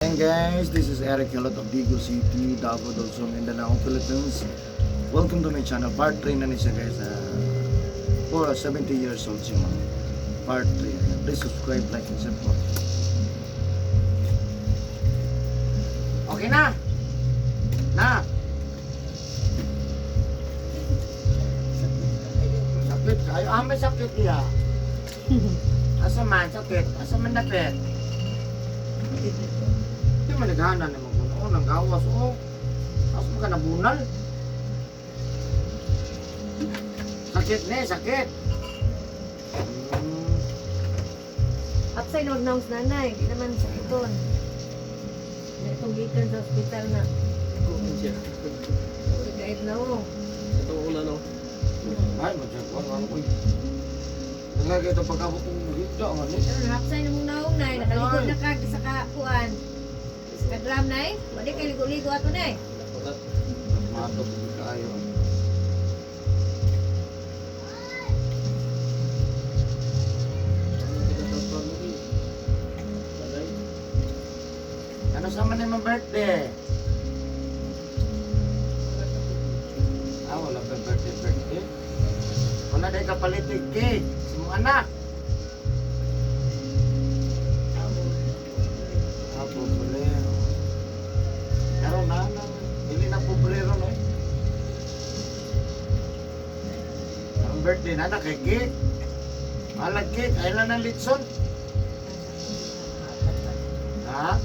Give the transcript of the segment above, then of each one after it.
And guys, this is Eric Hilot of Digo City, Davao del Sur, Mindanao, Philippines. Welcome to my channel. Part 3 na niya siya guys. For 70 years old siya man. Part 3. Please subscribe, like, and support. Okay na! Na! Sakit kayo? May sakit niya. Asa man sakit? Asa man dapit? Hindi man naghahanan naman ko noon, ang gawas o. Tapos mo ka nabunal. Sakit ne, sakit. Upside huwag na nanay, di naman sakiton. Itong gikan sa hospital na. Kuhan siya. Kahit na mo. Itong ulan o. Ay, masyadwan nga ko. Nalagay ito pagkabot ng higda nga ni. Pero upside na mong naong nay, nakalikod na kag sa kakuan. Sa kadram nay, wali kay ligo-ligo ato nay. Nakulat. Matok hindi kayo. Ano sa man yung birthday? Wala pa birthday. Wala na kapalitig cake. Sa mga anak. Pobrero. Pero na. Hindi na pobrero na eh. Ang birthday na kay cake. Malag cake. Ay lang ng litson. Ha?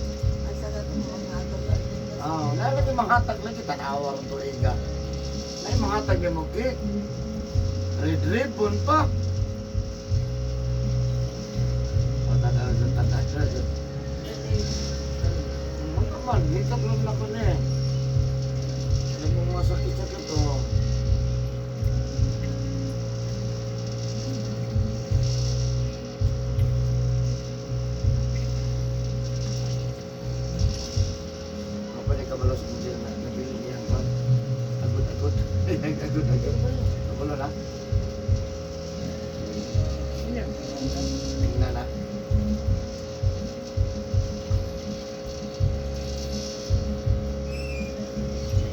Nalang yung manghatag lang kita. Tanawa ang tuliga. Ay, manghatag yung mo cake. Red ribbon pa. Tanda. Ano naman, hikap lang na ko na eh. Alam mo mga sakit-sakit to. Kapalik ka balas kung siya na nabili niya ba? Agod. Agod. Kabulo na? Tingnan na.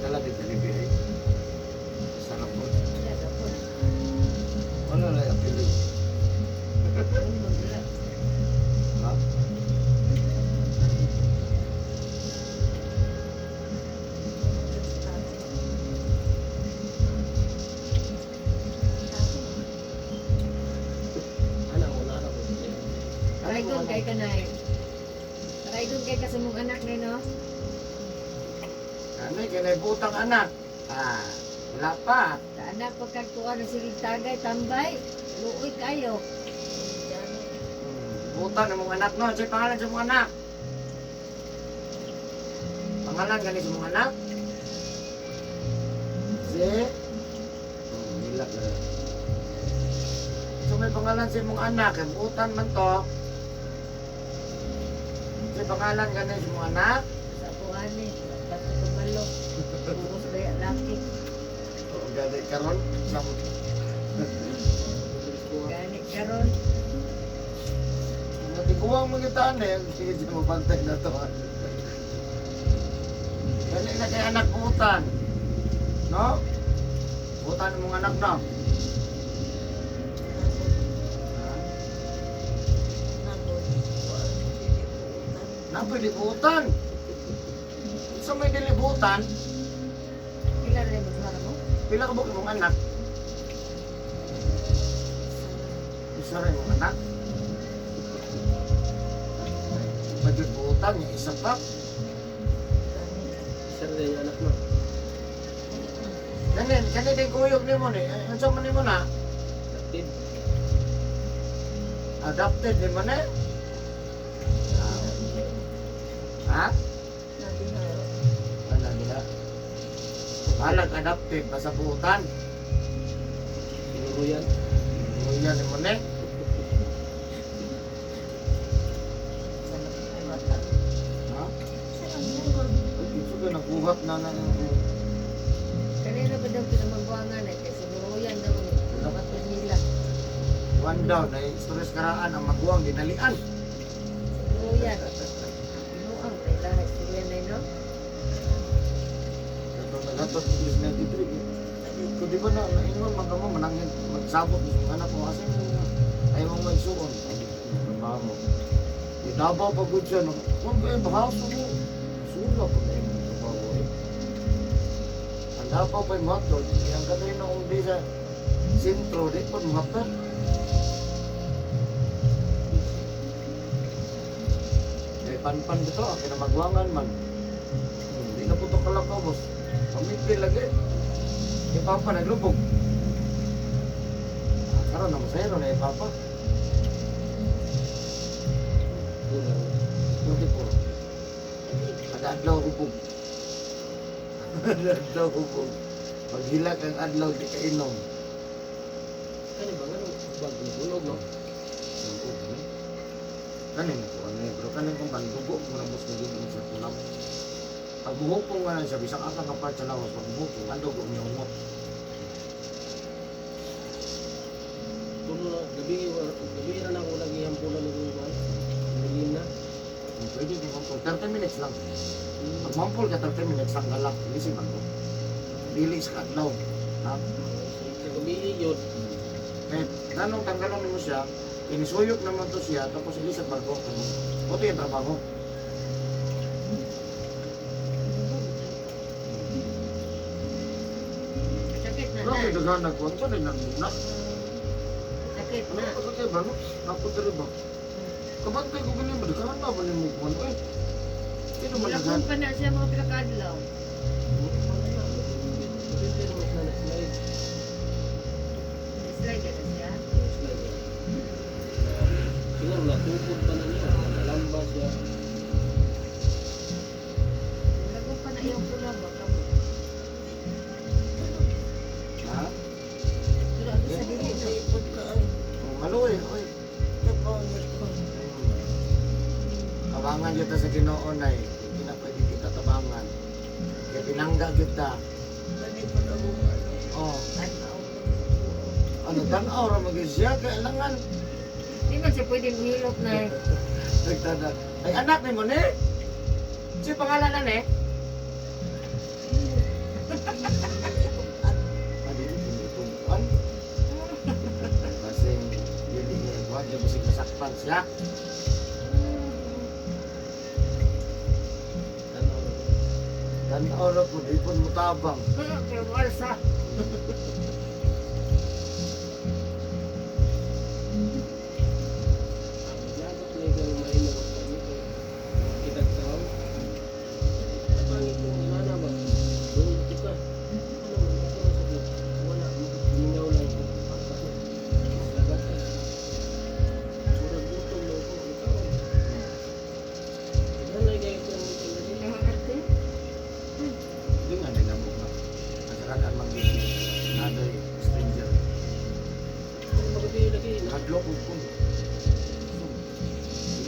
Dala di delivery. Sarap po. Wala na yung pili. Ha? Raidon kay kanay. Raidon kay kasamong anak ni no. Ano yung butang anak? Wala pa. Sa anak pagkagtuan ng silig tagay tambay. Luoy kayo. Butang ng mga anak no. Sige pangalan sa mga anak. Pangalan ganit sa mga anak? Si? Nilak na. So may pangalan sa mga anak. Butan man to. Si pangalan ganit sa mga anak? Sa tuan ni. Basta tumalo. Puro kaya laki. Gani karon sa Gani karon. matiguang mga tanin, sige siya mabantay na to. Gani na kay anak butan. No? Butan mong anak no? Napoy libutan. Sa may dilibutan, Kailan rin mo mo? pila ka ba mong anak? Isa rin mong anak? Paglibutan, yung isa pa. Sir, din yung anak mo. Kani din kuyog ni mo ni. Ano sa man ni mo na? Active. Adopted ni mo na? Ha? Wala nila. Balag adopted, masabutan. Siguro yan. Yan ni mo na. Ha? Ay, ito ka nakuhat na Kanina ba daw pinamagwangan eh, kasi nuruyan daw ni. Kapatid nila. one down. Ay, stress karaan ang magwang dinalian. Nuruyan. Nuang, kailangan to 93. Kung di ba na naingon magkamo manangin magsabot anak ko kasi ay mo magsuon. Trabaho mo. Di Davao pa gud siya no. Kung ba bahaso mo. Sula po na yung trabaho eh. Ang Davao pa yung matod. Ang kanina na kung di sa sentro, di pa matod. Eh, pan-pan dito, kinamagwangan man. Hindi na puto kalakaw, boss. Pamigil lagi. Yung papa naglubog. Karoon na masayro na yung papa. Hindi po. Ad-adlaw hubog. Ad-adlaw hubog. Paghilak ang adlaw, di ka inom. Kani ba nga bagong bulog, no? Kanin ko ano eh, bro. Kanin kong bandugo, muna bus na din sa tulap. Pag buhok ko nga siya, bisang akang kapart sa lawas, pag buhok ko, andog ko umiyumot. Tulo na, gabi na ako lagi ang pula ng mga Nagin na. Pwede kong mampol, 30 minutes lang. Pag mampol ka, 30 minutes lang galak. Ilisip ako. Dilis ka adlaw. Ha? Sa gabi yun. Eh, tanong tanggalan mo siya, inisuyok naman to siya, tapos ilisip barko. Ito yung trabaho. Sakit na Ano na. may daghanag ko? Ano ba nagmuna? Sakit Ano na. ba kasi ba? No? Naputari ba? Kabantay ko ganyan ba? Daghanag na ba ni mo kuwan? Eh, sino man Wala daghan? kong pa na siya mga pinakadlaw. Slide na siya. Siguro natupod pa na niya. Nalamba siya. Wala kong pa na iyong pula ba? Kamo. Ha? Pero ako sa dili na. Oh, maluwi, oy. Tabangan kita sa Ginoo na eh. Hindi na pwede kita tabangan. Kaya pinangga kita. Oh, ano, tanaw ra maging siya. Kailangan. Di man siya pwedeng hilot na. Nagtadag. Ay, anak ni mo ni? Si pangalan na ni? Adi, hindi tungkuan. Kasi, hindi niya ikuhan. Diyan musik nasakpan siya. Tanaw ra po, di po mutabang. Kaya walsa. Dapat na ikaw mainom ang kami. Kita tao. Pangit mo mana ba? Doon kita. Ano man ito na sakit. Wala mo. Mingaw lang ito. Lagat ka. Murag gutom na ako. Ikaw. Yan lang kayo ito ang meeting na din. Ang arte. Hindi nga, nagambok na. Nasarakan mag-isip. Nadoy, stranger. Kung magabi lagi. Hadlo ko po.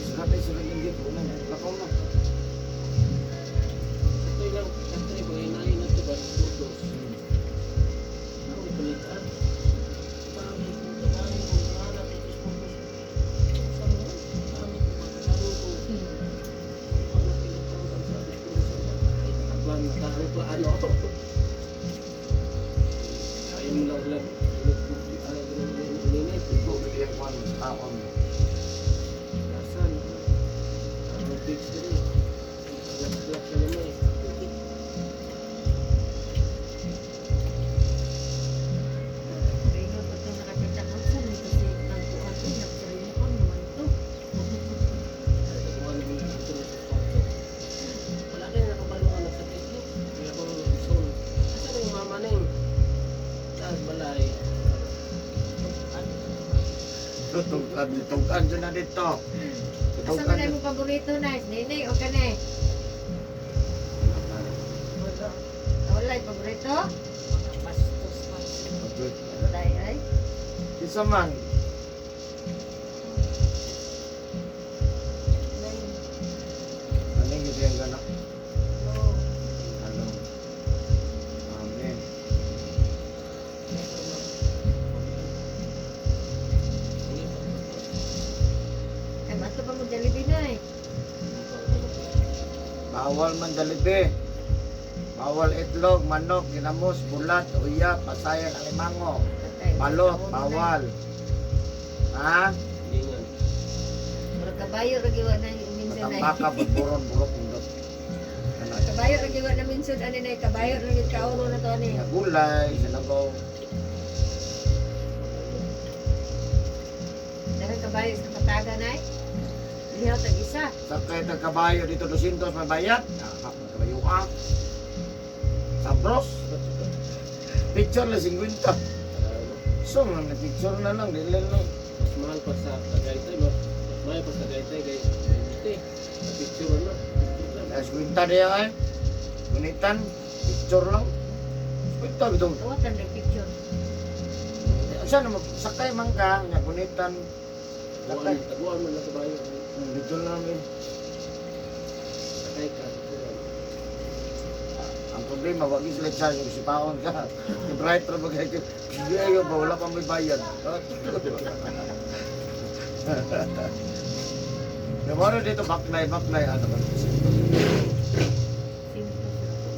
Saratay sila yung dito. Lakaw na. Ito lang. Ito yung hinahin na ito ba? Tutos. Ang ipalitan. Pangit mo ito. Pangit mo. Hanap ito sa tutos. Pangit mo. Pangit mo. Ano? Ayaw mo lang lang. Ininit. Ito, bigyan ko ang taon mo. Kasan? Ang fix ko rin. Lap-lap na naman eh. Kaya pag ito nakatitak ko sa may kasi ang kuhan ko, nakasalimukan naman ito. Kung ano yung gusto na sa kwarto. Wala kayo nakabalungan na sa Facebook. Kaya ako soul. Asan yung mama na yun? Saan balay? Tugkan dyan na dito. Asa mo na yung paborito na? Nene o kane? Wala yung paborito? Bastos man. Wala ay. Isa man. Ano yung yung gana? Ano? Amen. Ay, mato pa mo Jollibee na eh. Bawal man dalibe. Bawal itlog, manok, ginamos, bulat, uya, pasayan, alimango. Patay. Balot, bawal. Ha? Hindi nga. Murag kabayo ra giwa na minsan ay. Matambaka, buburon, burok, indot. Ano? Kabayo ra giwa na minsan ani na kabayo ra gid kauro na to ani. Gulay, sinabaw. Daghang kabayo sa pataga nay. Lihaw tag isa. Sakay ng kabayo dito 200 may bayad. Kabayo ka. Sabros. Picture na 50. So, picture na lang, dili lang. Mas mahal pa sa Tagaytay, mas mahal pa sa Tagaytay kay Tagaytay. Sa picture na. Picture lang. As kwinta diya ay. Gunitan, picture lang. Kwinta bitong. Tawatan na picture. Saan naman, sakay man ka, nga gunitan. Sakay. Taguan mo na kabayo. Dito lang eh. Sakay ka. Ang problema, wag yung sila charge, yung sipaon ka. Yung bright na bagay ka. Hindi ayaw ba, wala pang may bayad. Namara dito, baklay, ano ba? Simple.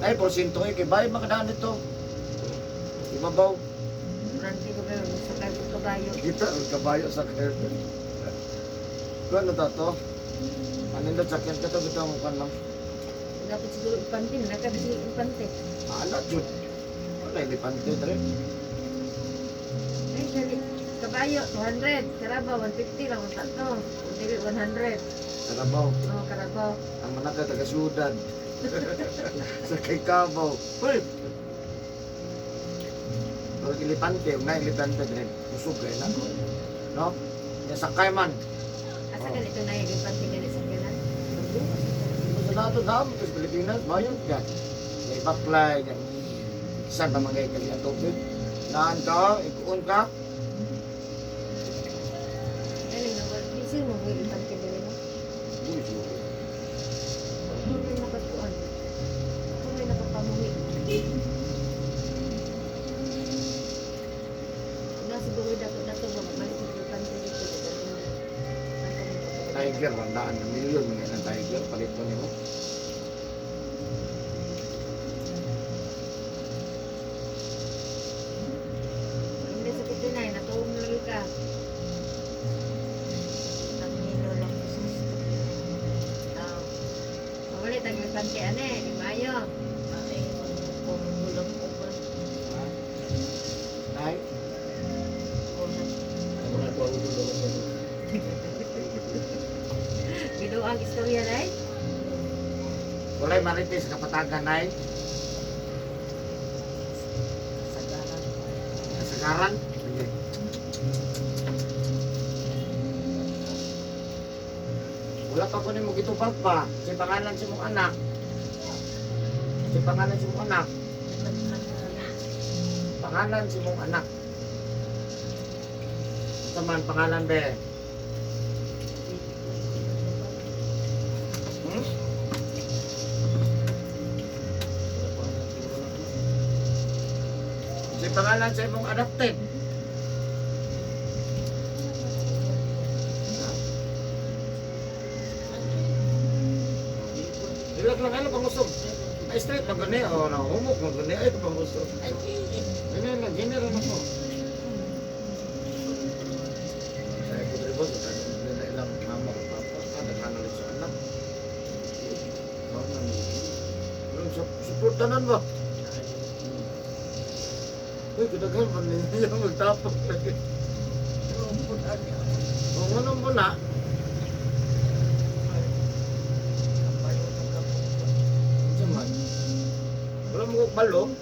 Ay, porsinto eh, kay bayad makadaan dito. Ibabaw. Ranti ko pero sa kagong kabayo. Kita, ang kabayo sa curtain. Kung ano to? Ano yung sakyan ka to, ito ang mukhang lang. Dapat siguro ipante na siguro ipante. Anak, Jud. Wala, hindi pante, dre. Ay, dali. Kabayo, 200. Karabaw, 150 lang. Ang tatlo. Dili, 100. Karabaw. Oh, karabaw. Ang manaka, taga-syudad. Sa kay Cabaw. Uy! Pero ilipante, una ilipante din. Usog kayo na. No? Yung sakay man. Asa ganito na yung ipante ganit sa kanan? Sa nato namin, sa Pilipinas, bayan ka. May baklay, yan. Saan pa mga ikali ang tubig? Naan ka, ikuon ka. Galing na, minsan mo may ipante ganit mo. Uy, sorry. Kung may nakatuan. Kung may nakapamuhi. Siguro dato malik yung ipante dito. Tiger, 100 milyon mga ng tiger, palit mo nimo. Hindi sa kitinay, natuong lagi ka. Tamino lang Jesus. Mawali tag ipante ane, di mayo. Ay, kung gulang ko ba? Nay, Ako na po ang gulo ko. Gido ang istorya na eh. walay marites sa kapatagan, Nay. Sagaran. Kasagaran. Sige. Wala pa ko ni mo gitubag pa. Si pangalan si mong anak. Si pangalan si mong anak. Pangalan si mong anak. Ito man pangalan be. Hmm? Si pangalan sa imong adopted. Ilag lang ano pangusog. Ay straight magani o na humok magani ay ito pangusog. Ay gini rin ako. Saya ko dribo sa tanong nila ilang mama o papa kada kanalit sa anak. Bawang ni. Suportanan ba? Uy, kadaghan man niya magtapok lagi. O anong po na? Jaman. Wala mo kong balong.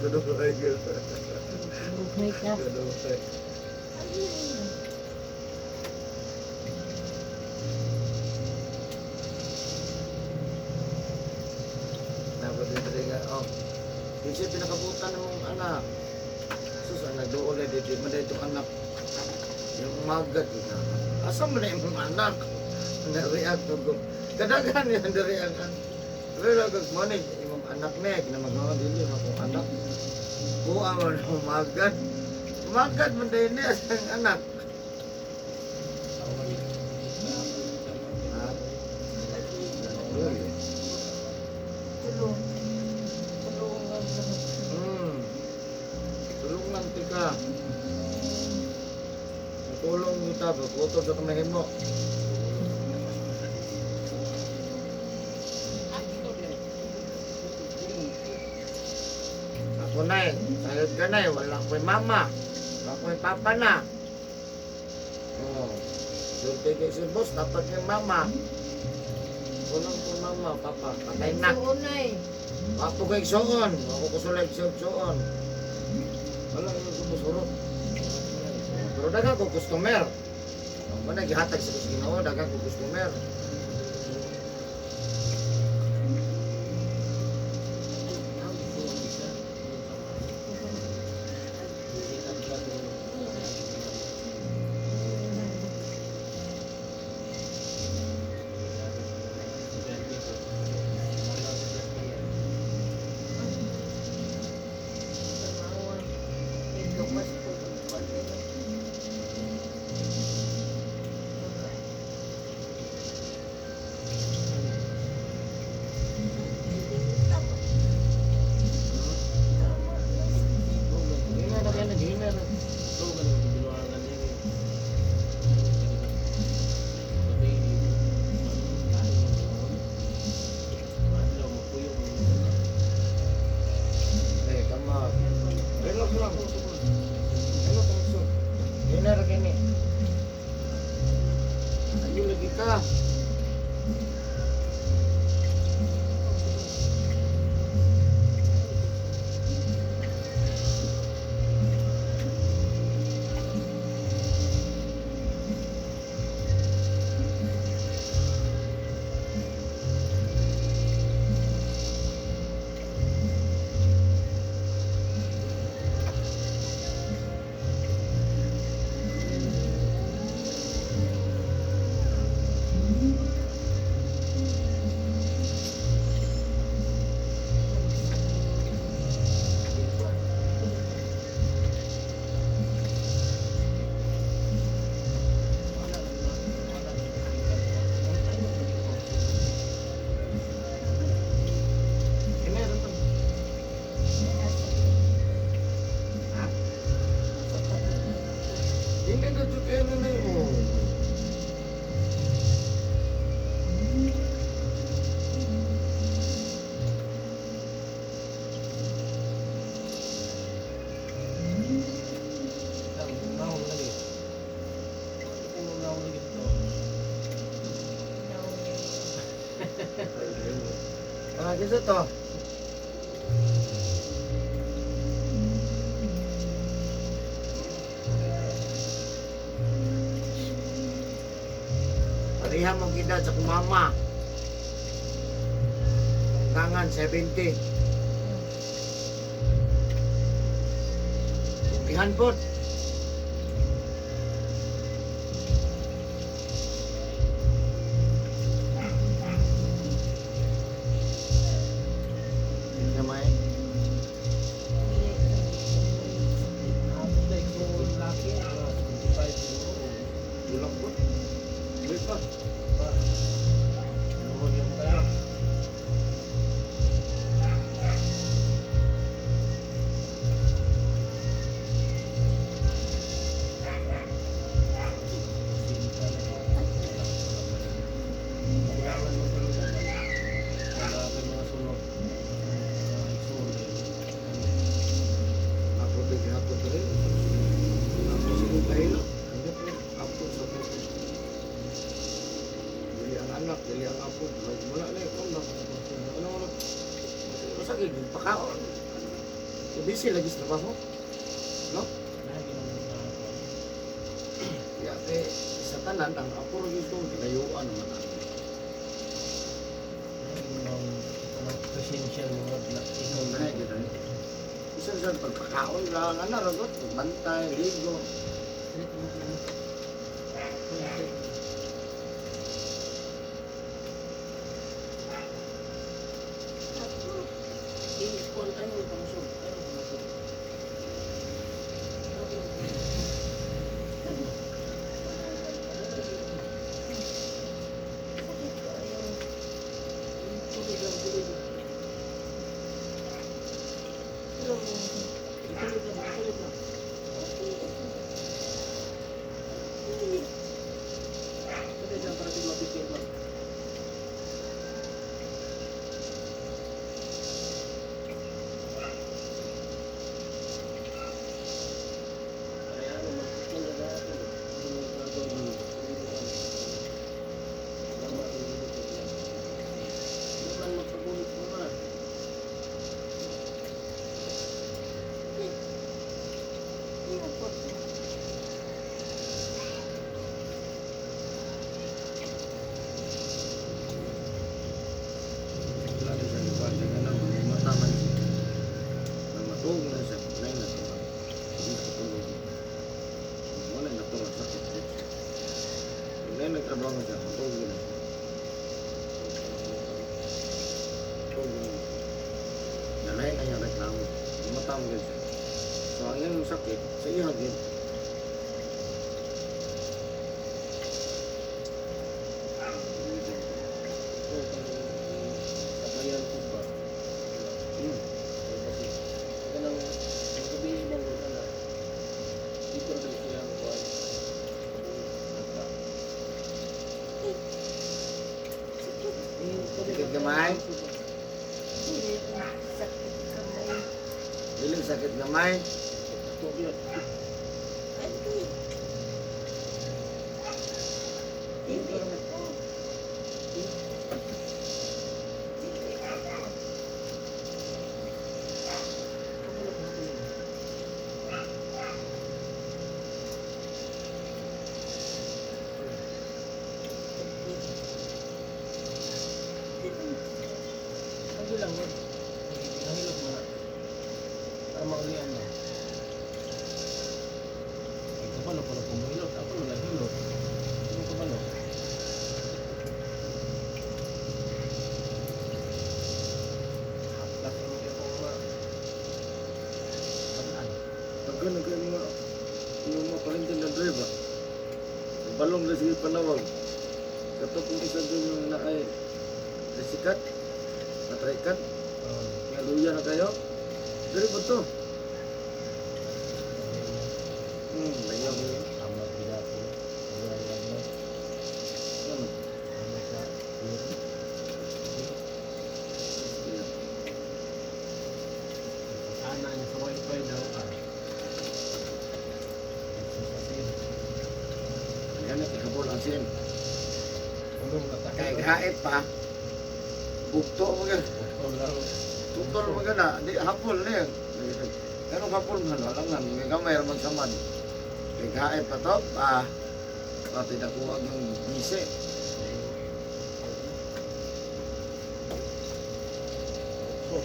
Kaduhay ka. Buhay ka. Kaduhay. Dapat din talaga, oh. Kasi pinakabutan ng mga anak. Sus, ang nagdoon na dito, maday itong anak. Yung umagat, ina. Asa mo na yung mga anak? Na-react ko. Kadagan yan, na-react. Pero lagag mo na, yung anak na, kinamagawa din yung akong anak. Buwa mo na umagat. Umagat mo din niya sa anak. Ha? ta, pagkutod sa kamahimo. Ako na eh, sayod ka na eh, wala ko'y mama. Wala ko'y papa na. Oh. Sulti kay si boss, dapat yung mama. Walang ko mama, papa, patay na. Suon na eh. Wapo kay Soon, ako kusulay sa Soon. Wala yung kumusurot. Pero dagang ko customer. Ako na, gihatag sa kusino, dagang ko customer. Hina na kaya naghina na. Eh, kama. Relax lang. Relax lang so. Hina na kini. Ayun lagi ka. Hina na to. Ha? Hina na to kaya na yun. Ah, kisa to. Pariha mo kita sa kumama. Kangan 70. Ihan po. Gamay. Ulang po. Wait pa. Ako din ako din. Ako sa kahilo. Hanggang po ako sa puso. Dili ang anak, dili ang apo. Wala na yung kondang. Ano wala? Masa gigil pakaon. So busy lagi sa trabaho. No? Kaya sa tanan, ang apo rin ito, ginayuan naman ako. Ikaw na eh, gano'n. Isa sa pagpakaon lang, ragot, bantay, ligo. Hello. man guys. So ang iyang sakit sa iya gid. So, sabayan ko ba? Hmm. Kasi, kanang magabi man ko na dito rin siya kuan. Sakit gamay. Sakit kamay. Dili sakit gamay. Tubyot. Aduh. Dili ako. Dili ako. Lagi lang yun. Nahilot mo na. Para maulian na. Kapalo pala pumahilot. Ako lang hilot. Ano kapalo? Haplas ang mga kong ma. Paglaan. Pagka nagano nga yung mga palintin ng drive ah. Balong na sige panawag. Kato kung isa doon yung naay resikat, natraikat, nga luya na kayo. Dari ba to? Layaw mo yun. Sama tidak po. Wala lang na. Ano? Ano sa yun? Sana niya sa wifi daw ka. Sasasin. Yan at ikabol ang sin. Ulong na Kaya kahit pa, bukto mo ka. Utol lang. Tutol mo ka na. Di hapol na yan. Ganong hapol nga no? Alam nga, may kamay raman sa man. Kaya kahit pa to, pati nakuha yung bise. Oh.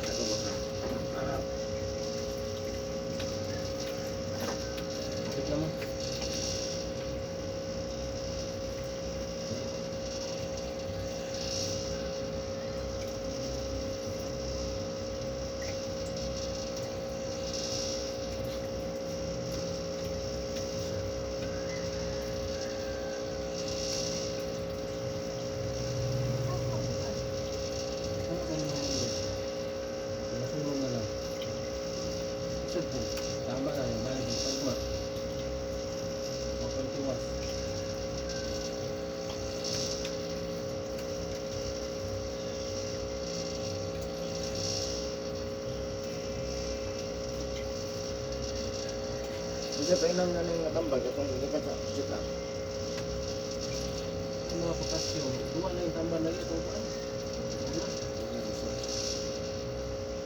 Ako ba ka? Harap. Bakit naman? Ano ka naman yun? Nasunod na lang. Isip po. Tama na yung balik ng tagma. Mapantiwas. Kasi pa inang nga yung natambag, itong ilikat sa sika. Yung mga potassium, duwa na yung tambal na ito.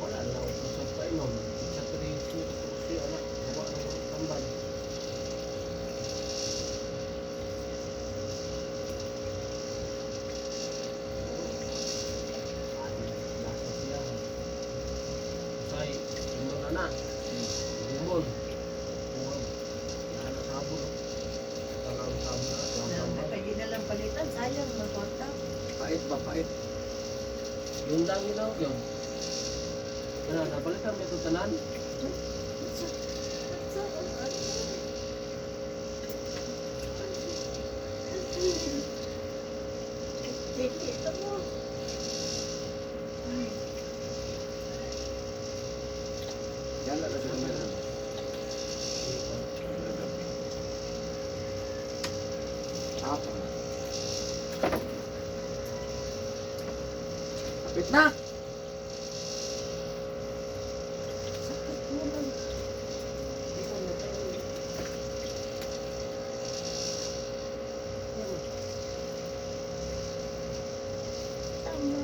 Wala lang. Sa painom. Sa 3 siya na. Duwa na yung tambal. Lasa siya. Say, ano na na. Bumol. Buwag. Yan ang sabon. Talang sabon na. Talang tambal. Pwede na lang palitan, sayang magkwarta. Pait ba, pait? Yung lang yun yun. Ano, napalitan mo ito tanan? Dili ako. Yan na kasi meron. Apa? Kapit na! Sakit naman. Ikaw na tayo. Tama.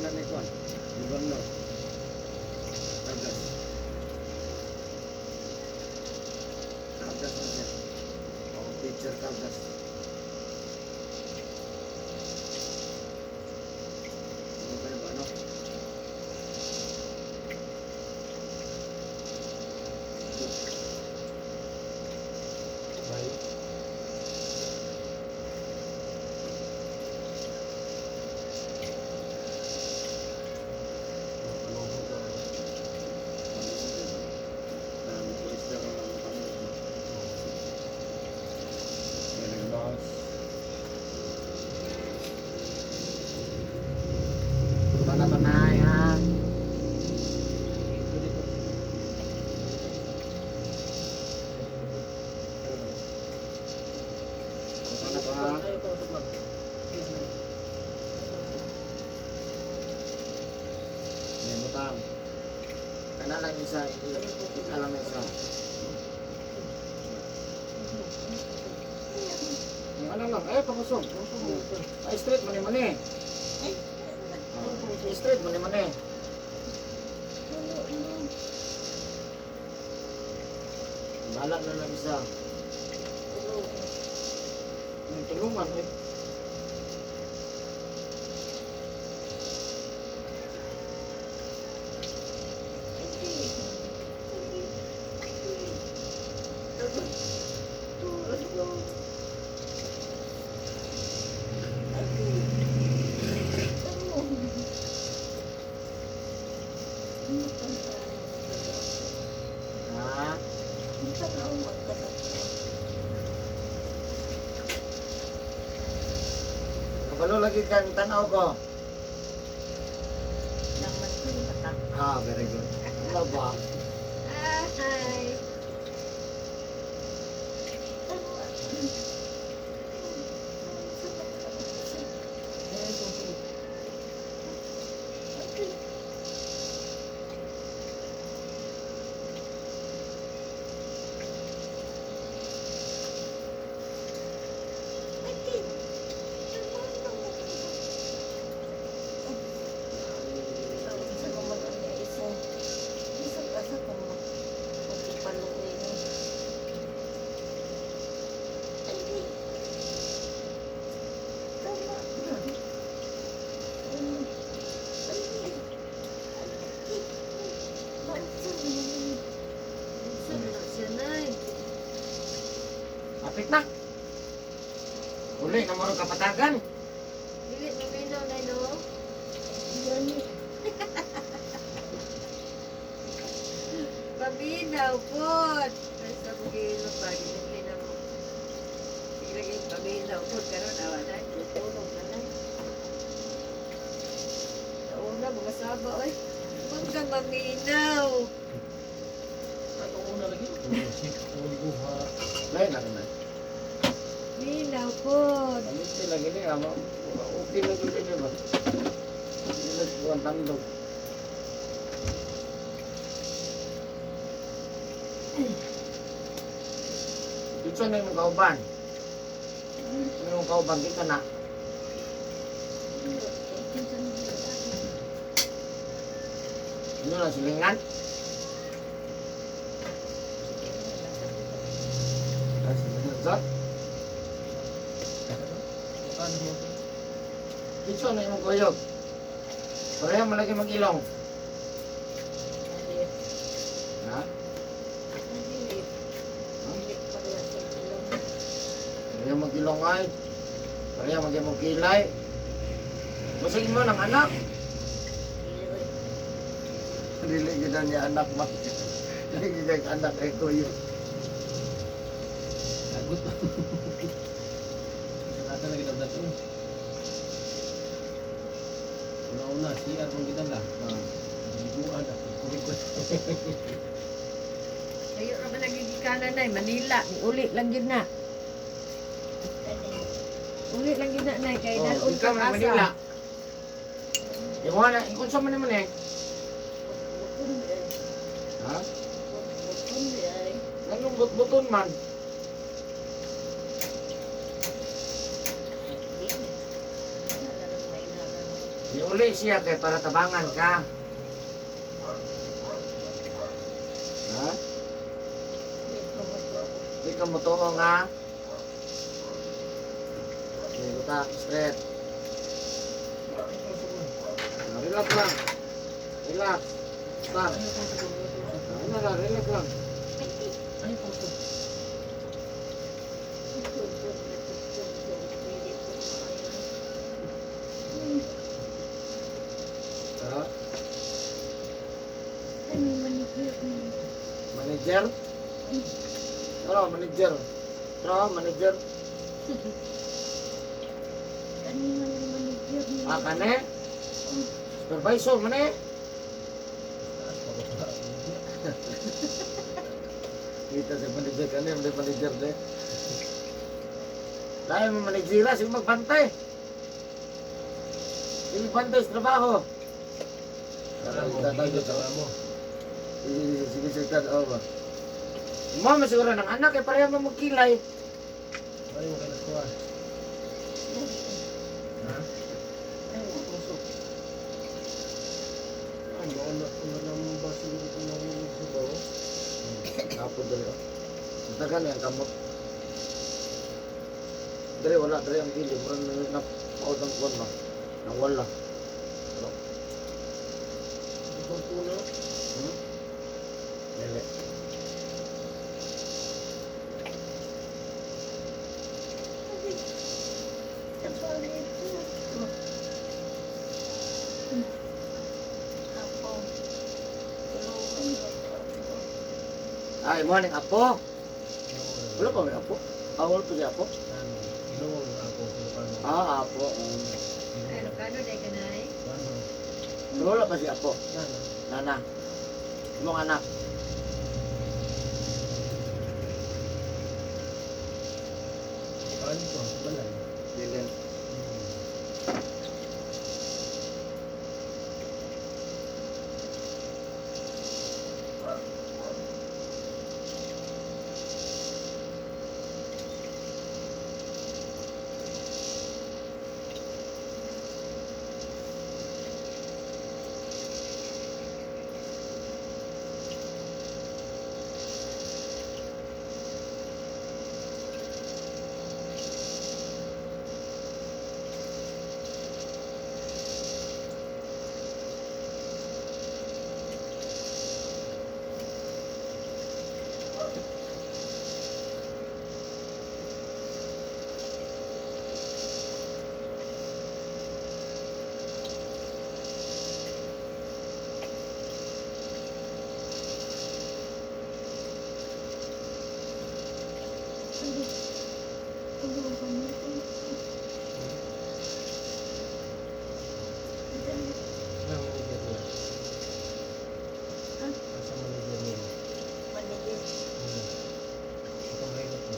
na ni Kwan. Gobernador. Caldas. Caldas na siya. Oh, teacher Caldas. Ano kayo ba, ano? Bye. Napalungkot ka rin. Dami turista ko lang matanggal. May nagbahas. Tanay ha. Pwede pa. Ano pa ha? Ayaw ka sa vlog. May butang. Kana lang isa. Ika lang isa. Ano lang. Eh, pakusog. Ay, straight. Mani-mani. Straight. Mani-mani. Balak na lang isa. May tulungan eh. Ha? Kabalo lagi kang tanaw ko. Ah, very good. Ano ba? Ay. Apit na. Uli na mo kapatagan. Dili maminaw na no. Paminaw po. Basta mo kilo pa. Dili na mo. Sige lagi paminaw po. Karoon awa na. Tutulong na lang. Nauna mga saba oy. Huwag kang maminaw. Ito una lagi. Buha. Lain na rin. Minaw po. Kamiti lagi ni ama. Okay lang yun niya ba? Ilag po ang tandog. Dito na yung kauban. Ano yung kauban? Dito na. Ano na silingan? Zat? Dito na yung kuyog. Pareha malagi mag-ilong. Ha? Pareha mag-ilong ay. Pareha mag-ilay. Masagin mo ng anak. Dili gina niya anak ba? Dili gina anak ay kuyo. Agut. Nata lagi daw dato. Una-una, CR kung kita lah. Buwan ako. Kurikot. Ayo ra ba nagigikanan na Manila, uli lang gyud na. Uli lang gyud na nay kay dalon Ikaw ka na Manila. asa. Yung mga na, ikon sa man eh. Ha? Anong but-buton man? Uli siya kay para tabangan ka. Ha? Di ka mo tuo nga. Okay, buta, straight. Relax lang. Relax. Stop. Ano na, relax lang. Ha? Manager? Ano, manager? Ano, manager? Ah, kane? Supervisor, mane? Kita si manager kane, may manager de. Dahil may manajera, sige magbantay. Sige bantay sa trabaho. Sige, sige, tao ba? Mo masiguro ng anak, eh pareha mo magkilay. Ay, mo kailan ko ah. Ha? Ay, mauna ko na lang ba siguro kung narinig ko ba? Kapod dali, oh. Tagal yan, kamot. Dali, wala, dali ang gili. Murang napaot ang kuwan ba? Nang wala. Ikaw po na? Lele. Ay, morning, apo. Wala pa may apo? Ah, wala pa siya apo? Ilong ako sa Ilocano. Ah, apo. Ay, Ilocano, dahil ka na eh. So, wala pa siya apo? Nana. Nana. Imong anak. Ano ko? Balay. Dilin. Ang manager niya. Asa manager niya? Itong pilot mo.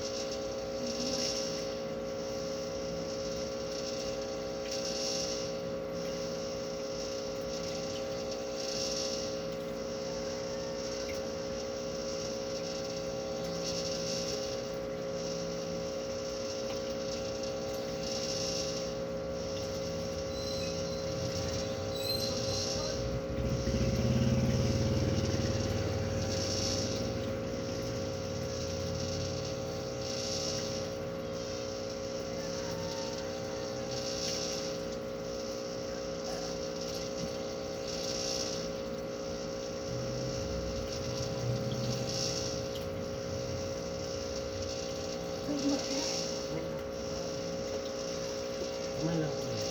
Kumain lang kami.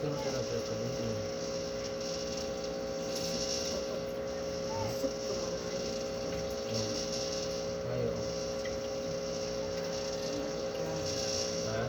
Sunod ka lang pero kabuti mo. Ayo. Ha?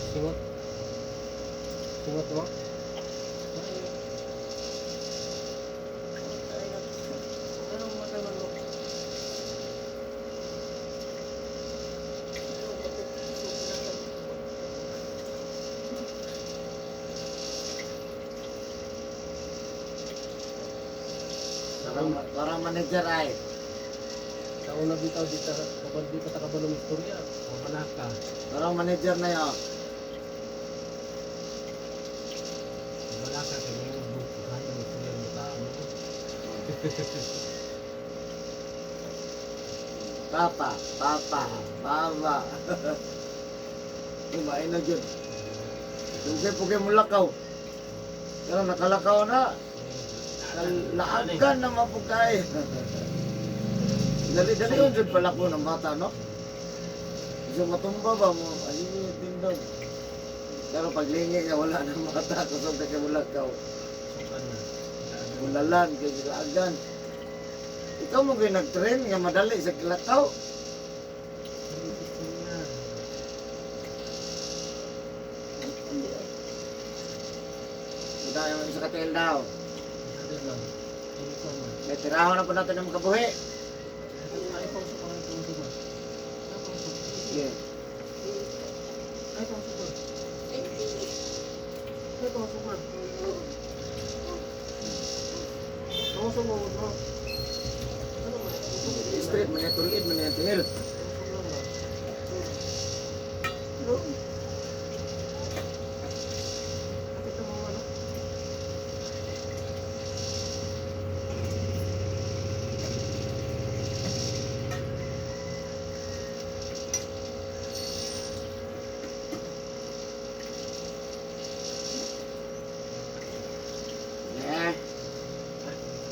Singot. Singot mo? Anong matagal mo? Para manager ay. Taon na bitaw dito kapag di pa takabalong istorya. Wala ka. Para manager na yun. Wala ka kaya yung buhay ng istorya mo tao. Papa. Kumain na dyan. Pugay mo lakaw. Pero nakalakaw na. Laagan na mapugay. Dali-dali yun dyan pala ko ng bata, no? Gusto matumba ba mo? Ayun, tindog. Pero paglingi ka, wala nang mata. Kusog na kayo lakaw. Mulalan, kayo laagan. Ikaw mo kayo nag-train nga madali sa kilakaw. Ito yung isa katil daw. May tiraho na po natin ng kabuhi. Sige. Straight, manetulid, manetil.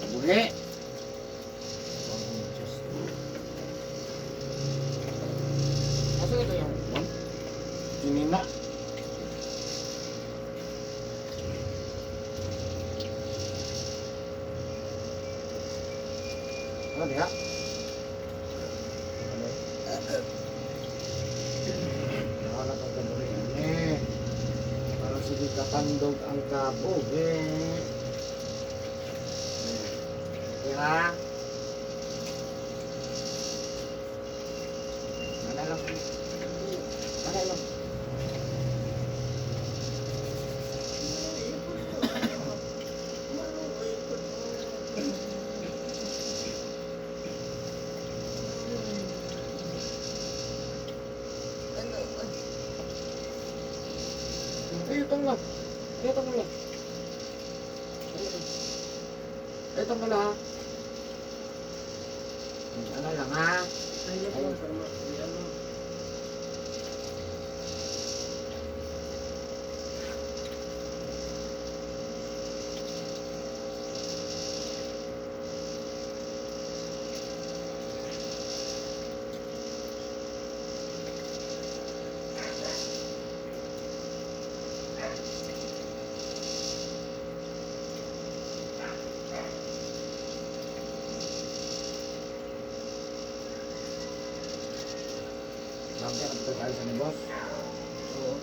Kabuhi. Asa ito yung kinina? Ano diha? Wala kang kabuhi. Para sige katandog ang kabuhi. Ya. Mana lang? Mana lang? Ayo tunggu. Ayo tunggu. Ayo tunggu lah. Ano lang ha? Ayun po, sama. Ano? Sampai ang pagkaisa ni boss. Oo.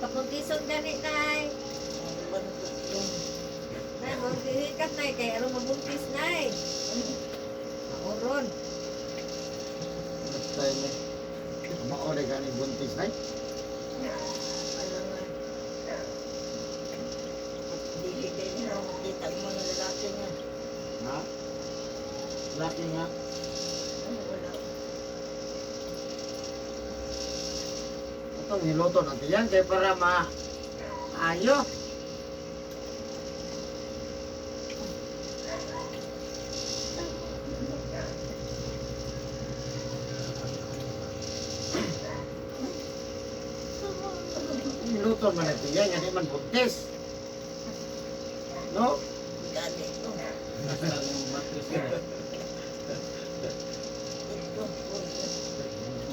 Kapag-isog gani, Nay. Nay, maghihikat, Nay. Kaya ano mabuntis, Nay? Ako ron. Next time eh. Maore ka ni buntis ay. Alam nga. Dili din na makita ang mga lalaki nga. Ha? Laki nga. Wala. Ito niluto natin yan kaya para ayo. Unsaon man ito yan, hindi man buntis. No? Gani ko. Nasa yung mattress yun. Ito.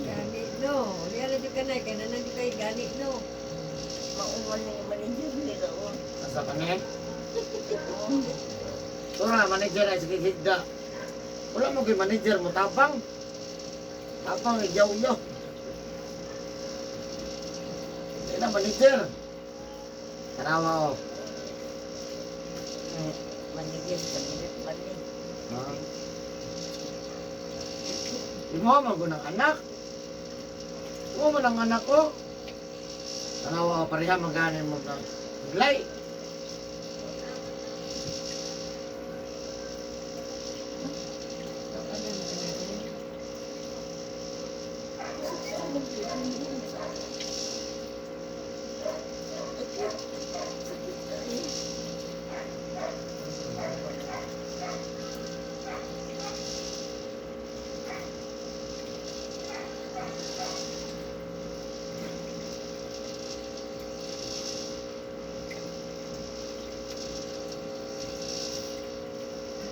Gani no. Liya na dyan ka na. Kaya na dyan kayo gani no. Mauman na yung manager nila. Asa ka niya? Tura, manager ay sige higda. Wala mo kay manager mo, tapang. Tapang, igyaw-yaw. Hindi na manager. Tarawa o. Manager sa minute pa rin. Ha? Di mo magunang anak. Di mo man ang anak ko. Tarawa o, pareha maganin mo na. Maglay.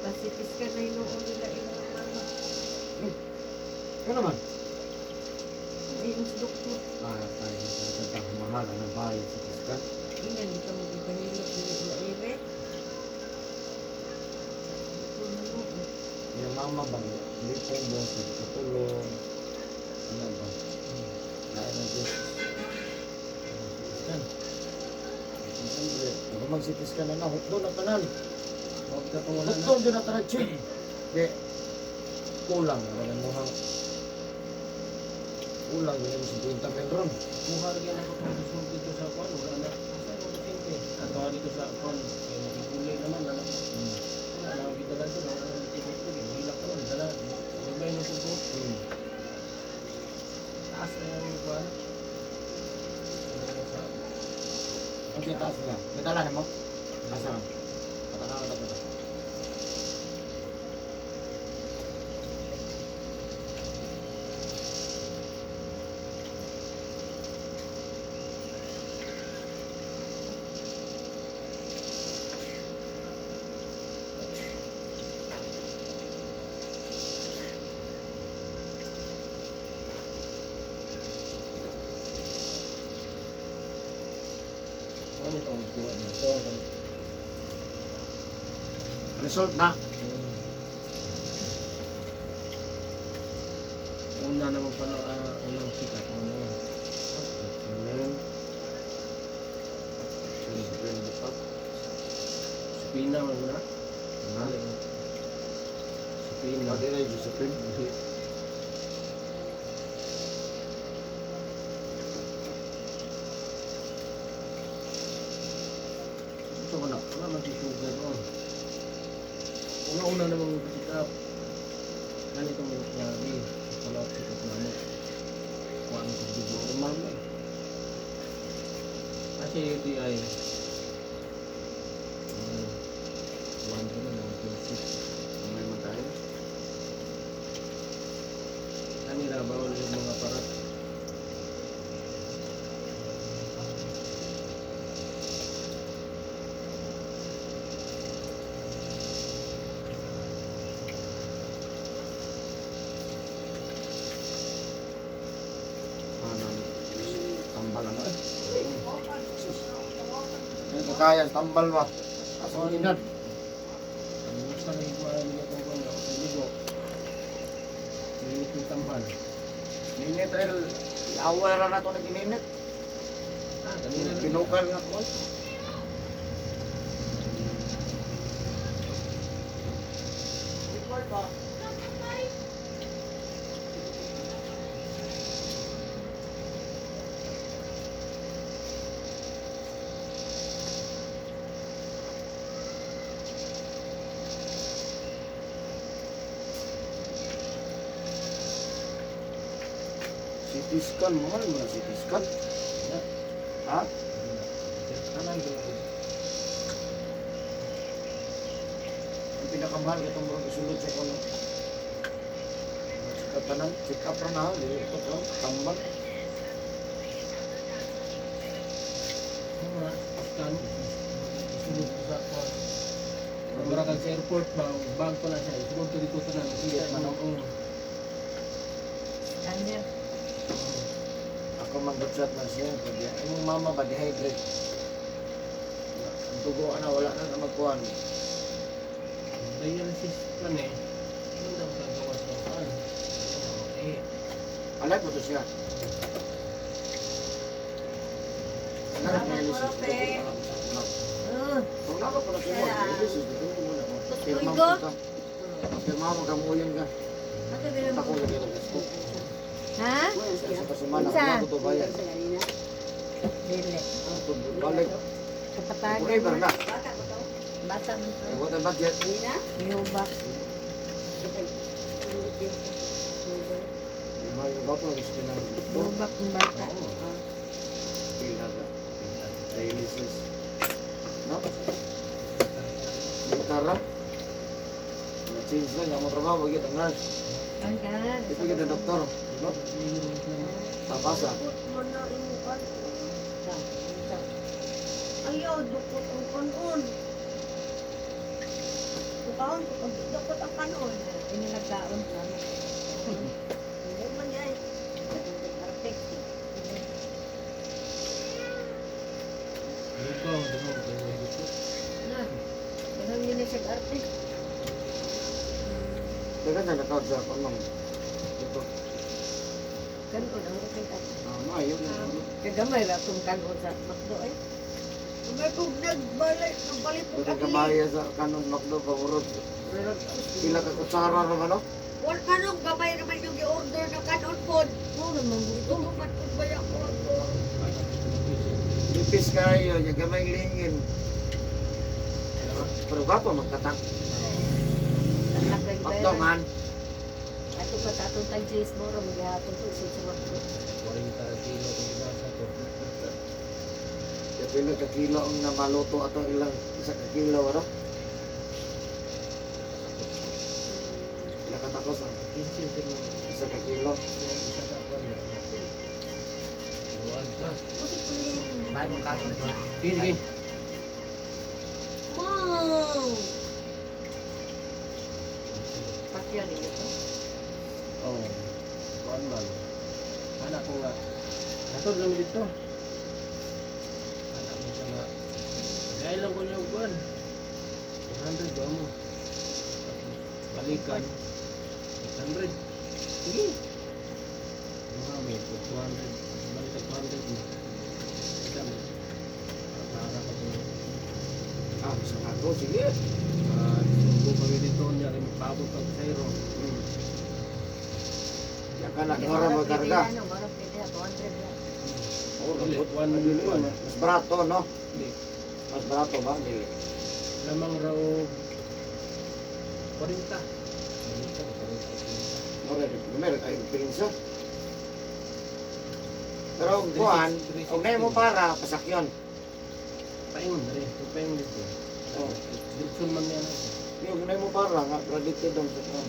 Pasipis ka na yung nila ano. Ano naman? Ayun sa doktor. Ah, tayo sa mahal ang bahay sa Kiskan. Ina, hindi ka magpahilap. Hindi mo aire. Yung mama bang lipong mo sa katulong. Ano ba? Kaya na Diyos. Kiskan. Siyempre, ako magsipiskan na na. Hukdo na tanan. Huwag ka pa wala na. Hukdo din na tanan. Di, kulang. Wala mo hang. Kulang din mo sa 20 penron. Mukha lagi na kapag dito sa kwan. Wala na. Asa mo na sinte. Ato dito sa kwan. Kaya nakikuli naman. Wala na ang bidala doon. Wala na dito ko. Mahilap naman. Dala. Magbay ng puso. Taas na yung kwan. Ang taas niya. May dala mo? Asa lang. Patanaw na ba? Ano itong kuha nito? Result na. Una naman pala ang sikat mo na yun. Amen. Bring it up. Spina mo na. Spina. Pwede na yung Josephine. Ito ko na. Wala man si sugar mo. Una-una namang mag-pick up. Ganito mo yung sabi. Wala ako pick up na mo. Kuha mo sa bibo. Normal na. Kasi UTI. One ko na lang. 26. May matay. Kanila bawal yung mga parat. Tambal ano eh. Hindi kaya, tambal ba? Asal inad. Ang gusto na yung mga nila kung kung ako sa ligo. Minit yung tambal. Ninit ay away ra na to na gininit. Kanina na. Pinukal nga ko. CT scan, mahal mo na CT scan. Ha? Kanan ko. Ang pinakamahal ka itong murang isulod sa kono. Check up tanan, check up ra na, dili ito ko, tambal. kag sa airport ba, bag pa na siya. Sumunod ko dito na. Kita man ang Kanya. Ako mag-chat na siya. Pag yung mama ba dehydrate? Ang dugo na wala na magkuhan. dialysis pa eh. Ano daw gagawa sa saan? Eh, Alay po to siya. Anak na yun siya. Kung naka po na siya mo, dialysis, dito mo muna. Pirma mo ka. Pirma mo ka, muyan ka. Ako lagi ng gusto. Ha? Sa kasimana, Isa. ako to bayan. Dili. Balik. Kapatagan. Forever na. Bata mo to. What the budget? Yubak. Yung bato, gusto na. Yubak ng bata. Pila ka. Dialysis. No? Gitara. Na-change lang. Yung mga trabaho, wag ang nurse. Ang kanan. Ito kita doktor. No? Tapasa. Ayaw, dukot ang kanon. Tukaon, dukot ang kanon. Inilagkaon ka. Hindi man yan. Perfect. dito, dito, dito. Na. Ganun yun yung sag-arte. Teka na nakawad sa panong. Ito. Kanon ang kapit. Mayo. Kagamay ra itong kanon sa makdo ay. May kung nagbalik po Ito kabaya sa kanon makdo pamurot. Pila ka kutsara naman no? Wal kanong gamay naman yung i-order na kanon po. Oo naman Ito buto. naman po ba yung order? Lipis kayo, yung gamay lingin. Pero gwapo magtatak. Tatak lang Makdo man. Ato pa tatong tag-jis mo ra magihapon to sa makdo. 40 kilo kung binasa to. Yung pila ka kilo ang namaluto ato ilang isa ka kilo ano? Pila ka takos ang 15 kilo. isa ka kilo. Isa ka kwan na. Luwag ka. Bahay mong kaso. Sige. Wow! Pakyan ninyo to. Oh. Kuan man. Anak ko nga. Natod lang dito. Anak mo siya nga. Dahil lang ko niya kuan. 100 ba mo? Balikan. 800. Sige. Mga may 200. Balik sa 200 mo. Kita mo. Para ka po. Ah, sa ako, sige. Subo kami dito niya rin magpabot pag sayro. Yan ka na, ora mo karga. Ano, marap pwede 200 lang. Oh, Dili, lambot. 1 million. Mas barato, no? Hindi. Mas barato ba? Dili. Lamang raw 40. Mora, meron kayo pinsa. Pero kuhan, kung na mo para, pasakyon. Paingon na rin. Paingon dito. Oh. Dirtsun man yan. Yung na mo para, nga, predicted ang sa kuhan.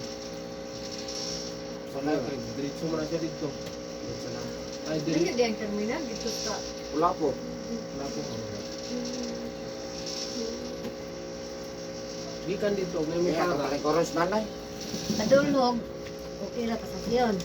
Sanay ba? Diretso mo na siya dito. Sana. Ay, Ano diretso. di ang terminal dito sa Wala po. Wala po. Gikan dito. May Kaya para. kapalay koros nanay. Padulog. Okay lang pasasyon.